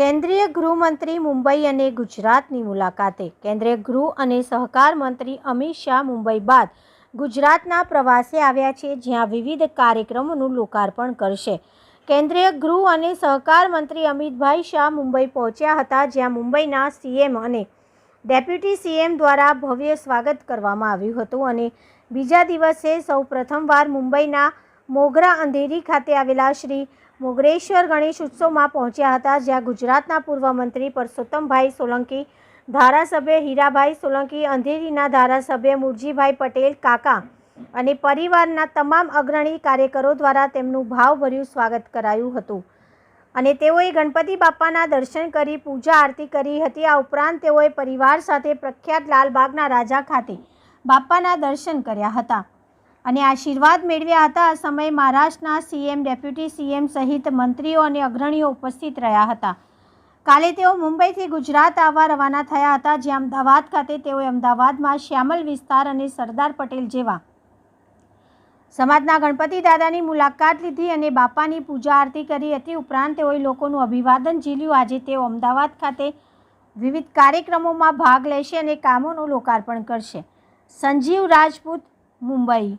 કેન્દ્રીય ગૃહમંત્રી મુંબઈ અને ગુજરાતની મુલાકાતે. કેન્દ્રીય ગૃહ અને સહકાર મંત્રી અમિત શાહ મુંબઈ બાદ ગુજરાતના પ્રવાસે આવ્યા છે, જ્યાં વિવિધ કાર્યક્રમોનું લોકાર્પણ કરશે. કેન્દ્રીય ગૃહ અને સહકાર મંત્રી અમિતભાઈ શાહ મુંબઈ પહોંચ્યા હતા, જ્યાં મુંબઈના સીએમ અને ડેપ્યુટી સીએમ દ્વારા ભવ્ય સ્વાગત કરવામાં આવ્યું હતું અને બીજા દિવસે સૌ પ્રથમવાર મુંબઈના મોગરા અંધેરી ખાતે આવેલા શ્રી મોગરેશ્વર ગણેશ ઉત્સવમાં પહોંચ્યા હતા, જ્યાં ગુજરાતના પૂર્વ મંત્રી પરસોત્તમભાઈ સોલંકી, ધારાસભ્ય હીરાભાઈ સોલંકી, અંધેરીના ધારાસભ્ય મુરજીભાઈ પટેલ કાકા અને પરિવારના તમામ અગ્રણી કાર્યકરો દ્વારા તેમનું ભાવભર્યું સ્વાગત કરાયું હતું અને તેઓએ ગણપતિ બાપ્પાના દર્શન કરી પૂજા આરતી કરી હતી. આ ઉપરાંત તેઓએ પરિવાર સાથે પ્રખ્યાત લાલબાગના રાજા ખાતે બાપ્પાના દર્શન કર્યા હતા અને આશીર્વાદ મેળવ્યા હતા. આ સમયે મહારાષ્ટ્રના સીએમ, ડેપ્યુટી સીએમ સહિત મંત્રીઓ અને અગ્રણીઓ ઉપસ્થિત રહ્યા હતા. કાલે તેઓ મુંબઈથી ગુજરાત આવવા રવાના થયા હતા, જ્યાં અમદાવાદ ખાતે તેઓએ અમદાવાદમાં શ્યામલ વિસ્તાર અને સરદાર પટેલ જેવા સમાજના ગણપતિ દાદાની મુલાકાત લીધી અને બાપાની પૂજા આરતી કરી હતી. ઉપરાંત તેઓએ લોકોનું અભિવાદન ઝીલ્યું. આજે તેઓ અમદાવાદ ખાતે વિવિધ કાર્યક્રમોમાં ભાગ લેશે અને કામોનું લોકાર્પણ કરશે. સંજીવ રાજપૂત, મુંબઈ.